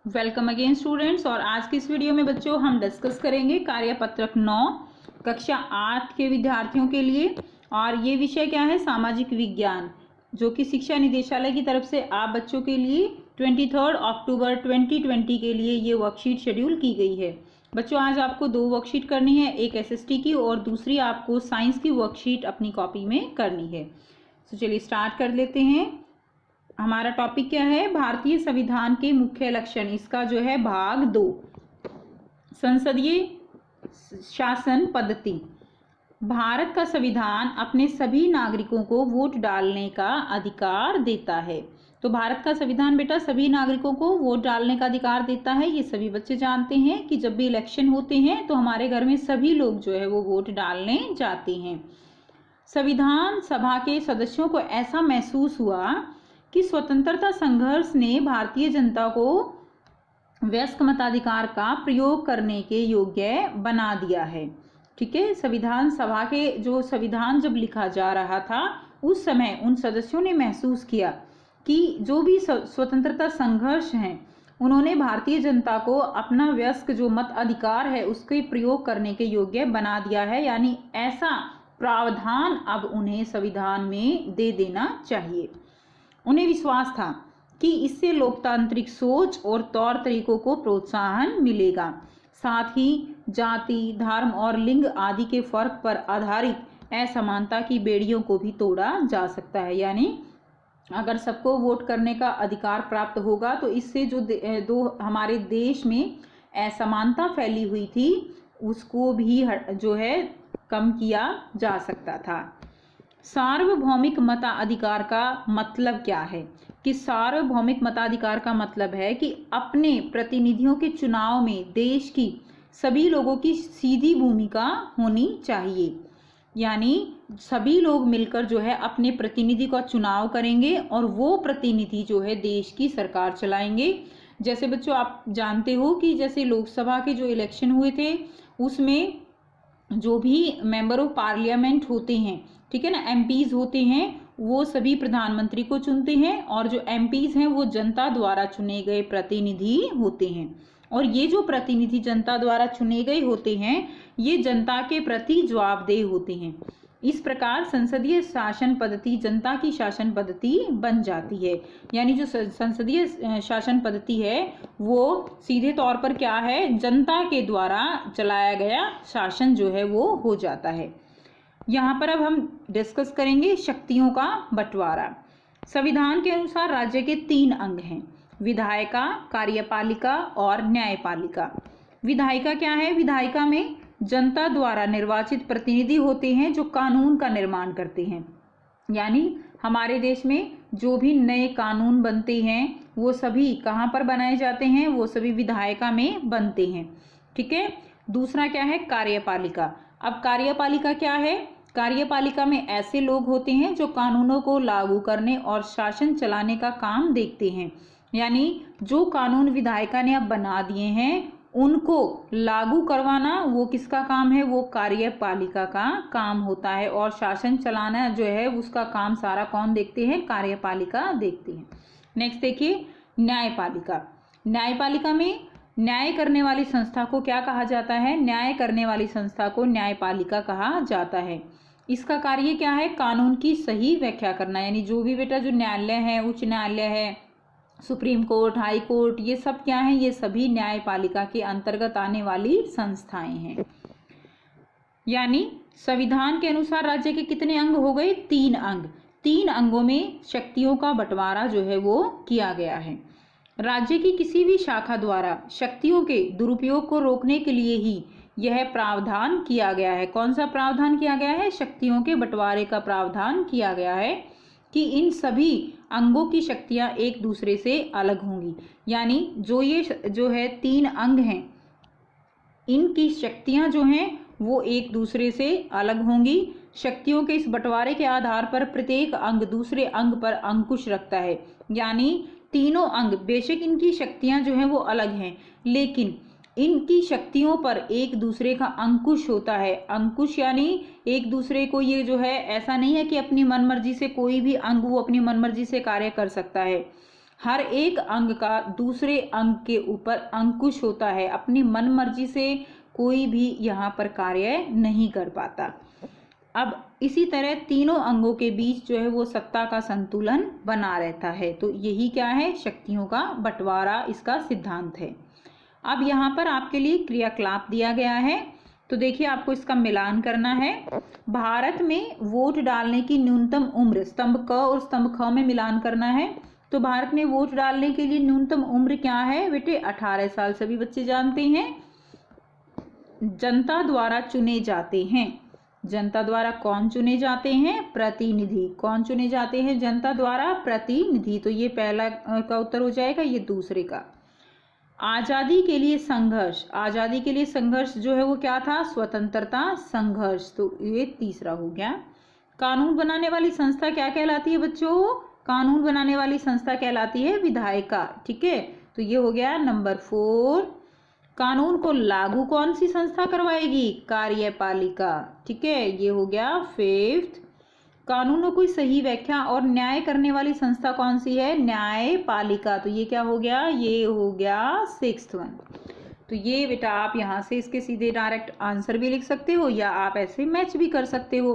Welcome again students. और आज की इस वीडियो में बच्चों हम डिस्कस करेंगे कार्यपत्रक 9 कक्षा 8 के विद्यार्थियों के लिए। और ये विषय क्या है? सामाजिक विज्ञान, जो कि शिक्षा निदेशालय की तरफ से आप बच्चों के लिए 23 अक्टूबर 2020 के लिए ये वर्कशीट शेड्यूल की गई है। बच्चों आज आपको 2 वर्कशीट करनी है, एक एसएसटी की और दूसरी आपको साइंस की वर्कशीट अपनी कॉपी में करनी है। तो चलिए स्टार्ट कर लेते हैं। हमारा टॉपिक क्या है? भारतीय संविधान के मुख्य लक्षण। इसका जो है भाग 2, संसदीय शासन पद्धति। भारत का संविधान अपने सभी नागरिकों को वोट डालने का अधिकार देता है। तो भारत का संविधान बेटा सभी नागरिकों को वोट डालने का अधिकार देता है। ये सभी बच्चे जानते हैं कि जब भी इलेक्शन होते हैं तो हमारे घर में सभी लोग जो है वो वोट डालने जाते हैं। संविधान सभा के सदस्यों को ऐसा महसूस हुआ कि स्वतंत्रता संघर्ष ने भारतीय जनता को वयस्क मताधिकार का प्रयोग करने के योग्य बना दिया है। ठीक है, संविधान सभा के जो संविधान जब लिखा जा रहा था उस समय उन सदस्यों ने महसूस किया कि जो भी स्वतंत्रता संघर्ष हैं उन्होंने भारतीय जनता को अपना वयस्क जो मत अधिकार है उसके प्रयोग करने के योग्य बना दिया है। यानी ऐसा प्रावधान अब उन्हें संविधान में दे देना चाहिए। उन्हें विश्वास था कि इससे लोकतांत्रिक सोच और तौर तरीकों को प्रोत्साहन मिलेगा। साथ ही जाति, धर्म और लिंग आदि के फर्क पर आधारित असमानता की बेड़ियों को भी तोड़ा जा सकता है। यानी अगर सबको वोट करने का अधिकार प्राप्त होगा तो इससे जो हमारे देश में असमानता फैली हुई थी उसको भी जो है कम किया जा सकता था। सार्वभौमिक मताधिकार का मतलब क्या है? कि सार्वभौमिक मताधिकार का मतलब है कि अपने प्रतिनिधियों के चुनाव में देश की सभी लोगों की सीधी भूमिका होनी चाहिए। यानी सभी लोग मिलकर जो है अपने प्रतिनिधि का चुनाव करेंगे और वो प्रतिनिधि जो है देश की सरकार चलाएंगे। जैसे बच्चों आप जानते हो कि जैसे लोकसभा के जो इलेक्शन हुए थे उसमें जो भी मेंबर ऑफ पार्लियामेंट होते हैं, ठीक है ना, एमपीज होते हैं, वो सभी प्रधानमंत्री को चुनते हैं और जो एमपीज हैं वो जनता द्वारा चुने गए प्रतिनिधि होते हैं। और ये जो प्रतिनिधि जनता द्वारा चुने गए होते हैं ये जनता के प्रति जवाबदेह होते हैं। इस प्रकार संसदीय शासन पद्धति जनता की शासन पद्धति बन जाती है। यानी जो संसदीय शासन पद्धति है वो सीधे तौर पर क्या है? जनता के द्वारा चलाया गया शासन जो है वो हो जाता है। यहाँ पर अब हम डिस्कस करेंगे शक्तियों का बंटवारा। संविधान के अनुसार राज्य के 3 अंग हैं, विधायिका, कार्यपालिका और न्यायपालिका। विधायिका क्या है? विधायिका में जनता द्वारा निर्वाचित प्रतिनिधि होते हैं जो कानून का निर्माण करते हैं। यानी हमारे देश में जो भी नए कानून बनते हैं वो सभी कहाँ पर बनाए जाते हैं? वो सभी विधायिका में बनते हैं। ठीक है। दूसरा क्या है? कार्यपालिका। अब कार्यपालिका क्या है? कार्यपालिका में ऐसे लोग होते हैं जो कानूनों को लागू करने और शासन चलाने का काम देखते हैं। यानी जो कानून विधायिका ने अब बना दिए हैं उनको लागू करवाना वो किसका काम है? वो कार्यपालिका का काम होता है। और शासन चलाना जो है उसका काम सारा कौन देखते हैं? कार्यपालिका देखते हैं। नेक्स्ट देखिए न्यायपालिका। न्यायपालिका में न्याय करने वाली संस्था को क्या कहा जाता है? न्याय करने वाली संस्था को न्यायपालिका कहा जाता है। इसका कार्य क्या है? कानून की सही व्याख्या करना। यानी जो भी बेटा जो न्यायालय है, उच्च न्यायालय है, सुप्रीम कोर्ट, हाई कोर्ट, ये सब क्या है? ये सभी न्यायपालिका के अंतर्गत आने वाली संस्थाएं हैं। यानी संविधान के अनुसार राज्य के कितने अंग हो गए? 3 अंग। 3 अंगों में शक्तियों का बंटवारा जो है वो किया गया है। राज्य की किसी भी शाखा द्वारा शक्तियों के दुरुपयोग को रोकने के लिए ही यह प्रावधान किया गया है। कौन सा प्रावधान किया गया है? शक्तियों के बंटवारे का प्रावधान किया गया है कि इन सभी अंगों की शक्तियां एक दूसरे से अलग होंगी। यानी ये जो है 3 अंग हैं इनकी शक्तियां जो हैं वो एक दूसरे से अलग होंगी। शक्तियों के इस बंटवारे के आधार पर प्रत्येक अंग दूसरे अंग पर अंकुश रखता है। यानी तीनों अंग बेशक इनकी शक्तियां जो हैं वो अलग हैं लेकिन इनकी शक्तियों पर एक दूसरे का अंकुश होता है। अंकुश यानी एक दूसरे को ये जो है ऐसा नहीं है कि अपनी मनमर्जी से कोई भी अंग वो अपनी मनमर्जी से कार्य कर सकता है। हर एक अंग का दूसरे अंग के ऊपर अंकुश होता है। अपनी मन मर्जी से कोई भी यहाँ पर कार्य नहीं कर पाता। अब इसी तरह तीनों अंगों के बीच जो है वो सत्ता का संतुलन बना रहता है। तो यही क्या है, शक्तियों का बंटवारा इसका सिद्धांत है। अब यहाँ पर आपके लिए क्रियाकलाप दिया गया है, तो देखिए आपको इसका मिलान करना है। भारत में वोट डालने की न्यूनतम उम्र, स्तंभ क और स्तंभ ख में मिलान करना है। तो भारत में वोट डालने के लिए न्यूनतम उम्र क्या है बेटे, 18 साल, सभी बच्चे जानते हैं। जनता द्वारा चुने जाते हैं। जनता द्वारा कौन चुने जाते हैं, प्रतिनिधि। कौन चुने जाते हैं, जनता द्वारा प्रतिनिधि। तो ये पहला का उत्तर हो जाएगा, ये दूसरे का। आज़ादी के लिए संघर्ष, आज़ादी के लिए संघर्ष जो है वो क्या था, स्वतंत्रता संघर्ष। तो ये तीसरा हो गया। कानून बनाने वाली संस्था क्या कहलाती है बच्चों, कानून बनाने वाली संस्था कहलाती है विधायिका। ठीक है, तो ये हो गया नंबर 4। कानून को लागू कौन सी संस्था करवाएगी, कार्यपालिका। ठीक है, ये हो गया 5th। कानूनों की सही व्याख्या और न्याय करने वाली संस्था कौन सी है, न्यायपालिका। तो ये क्या हो गया, ये हो गया 6th वन। तो ये बेटा आप यहाँ से इसके सीधे डायरेक्ट आंसर भी लिख सकते हो या आप ऐसे मैच भी कर सकते हो।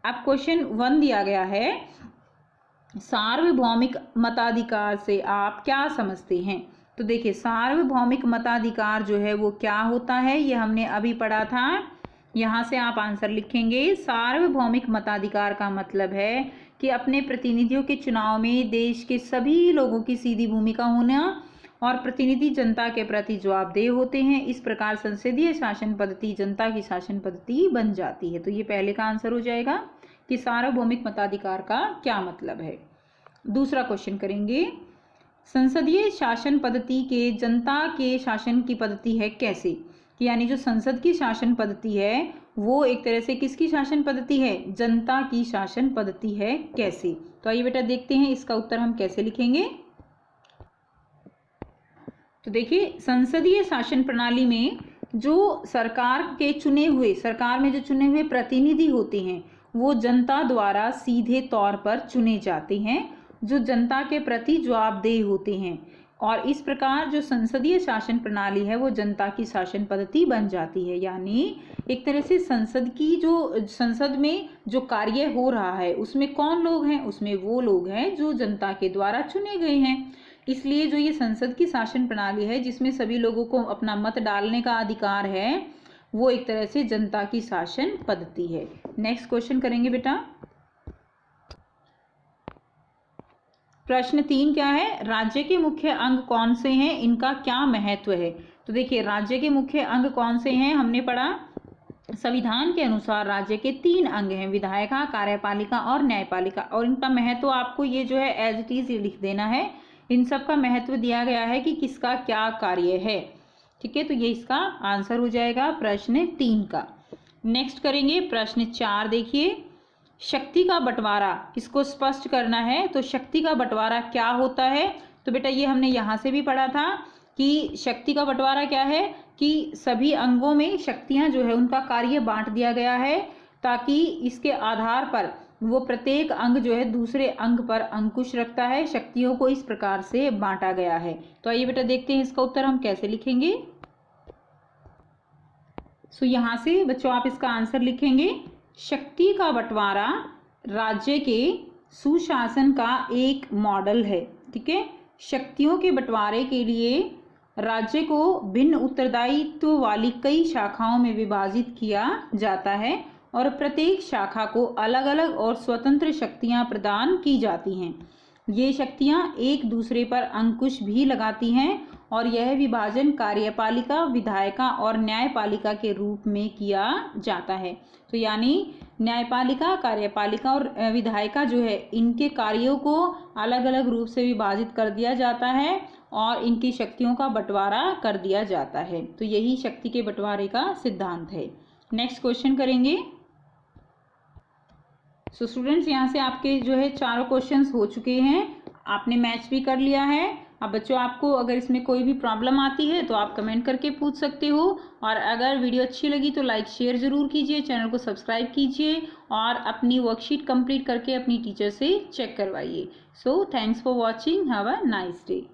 अब क्वेश्चन 1 दिया गया है, सार्वभौमिक मताधिकार से आप क्या समझते हैं। तो देखिए सार्वभौमिक मताधिकार जो है वो क्या होता है, ये हमने अभी पढ़ा था। यहाँ से आप आंसर लिखेंगे। सार्वभौमिक मताधिकार का मतलब है कि अपने प्रतिनिधियों के चुनाव में देश के सभी लोगों की सीधी भूमिका होना और प्रतिनिधि जनता के प्रति जवाबदेह होते हैं। इस प्रकार संसदीय शासन पद्धति जनता की शासन पद्धति बन जाती है। तो ये पहले का आंसर हो जाएगा कि सार्वभौमिक मताधिकार का क्या मतलब है। दूसरा क्वेश्चन करेंगे, संसदीय शासन पद्धति के जनता के शासन की पद्धति है कैसे, यानी जो संसद की शासन पद्धति है वो एक तरह से किसकी शासन पद्धति है, जनता की शासन पद्धति है कैसे। तो आइए बेटा देखते हैं इसका उत्तर हम कैसे लिखेंगे। तो देखिए संसदीय शासन प्रणाली में जो सरकार के चुने हुए, सरकार में जो चुने हुए प्रतिनिधि होते हैं वो जनता द्वारा सीधे तौर पर चुने जाते हैं, जो जनता के प्रति जवाबदेह होते हैं। और इस प्रकार जो संसदीय शासन प्रणाली है वो जनता की शासन पद्धति बन जाती है। यानी एक तरह से संसद की जो संसद में जो कार्य हो रहा है उसमें कौन लोग हैं, उसमें वो लोग हैं जो जनता के द्वारा चुने गए हैं। इसलिए जो ये संसद की शासन प्रणाली है जिसमें सभी लोगों को अपना मत डालने का अधिकार है वो एक तरह से जनता की शासन पद्धति है। नेक्स्ट क्वेश्चन करेंगे बेटा। प्रश्न 3 क्या है, राज्य के मुख्य अंग कौन से हैं, इनका क्या महत्व है। तो देखिए राज्य के मुख्य अंग कौन से हैं, हमने पढ़ा संविधान के अनुसार राज्य के 3 अंग हैं, विधायिका, कार्यपालिका और न्यायपालिका। और इनका महत्व आपको ये जो है एज इट इज लिख देना है। इन सब का महत्व दिया गया है कि किसका क्या कार्य है। ठीक है, तो ये इसका आंसर हो जाएगा प्रश्न 3 का। नेक्स्ट करेंगे प्रश्न 4। देखिए शक्ति का बंटवारा, इसको स्पष्ट करना है। तो शक्ति का बंटवारा क्या होता है, तो बेटा ये हमने यहाँ से भी पढ़ा था कि शक्ति का बंटवारा क्या है कि सभी अंगों में शक्तियाँ जो है उनका कार्य बांट दिया गया है ताकि इसके आधार पर वो प्रत्येक अंग जो है दूसरे अंग पर अंकुश रखता है। शक्तियों को इस प्रकार से बांटा गया है। तो आइए बेटा देखते हैं इसका उत्तर हम कैसे लिखेंगे। सो यहाँ से बच्चों आप इसका आंसर लिखेंगे, शक्ति का बंटवारा राज्य के सुशासन का एक मॉडल है। ठीक है, शक्तियों के बंटवारे के लिए राज्य को भिन्न उत्तरदायित्व वाली कई शाखाओं में विभाजित किया जाता है और प्रत्येक शाखा को अलग अलग और स्वतंत्र शक्तियां प्रदान की जाती हैं। ये शक्तियां एक दूसरे पर अंकुश भी लगाती हैं और यह विभाजन कार्यपालिका, विधायिका और न्यायपालिका के रूप में किया जाता है। तो यानी न्यायपालिका, कार्यपालिका और विधायिका जो है इनके कार्यों को अलग अलग रूप से विभाजित कर दिया जाता है और इनकी शक्तियों का बंटवारा कर दिया जाता है। तो यही शक्ति के बंटवारे का सिद्धांत है। नेक्स्ट क्वेश्चन करेंगे। सो स्टूडेंट्स यहाँ से आपके जो है चारों क्वेश्चंस हो चुके हैं, आपने मैच भी कर लिया है। अब बच्चों आपको अगर इसमें कोई भी प्रॉब्लम आती है तो आप कमेंट करके पूछ सकते हो, और अगर वीडियो अच्छी लगी तो लाइक शेयर ज़रूर कीजिए, चैनल को सब्सक्राइब कीजिए और अपनी वर्कशीट कंप्लीट करके अपनी टीचर से चेक करवाइए। So thanks for watching, have a nice day.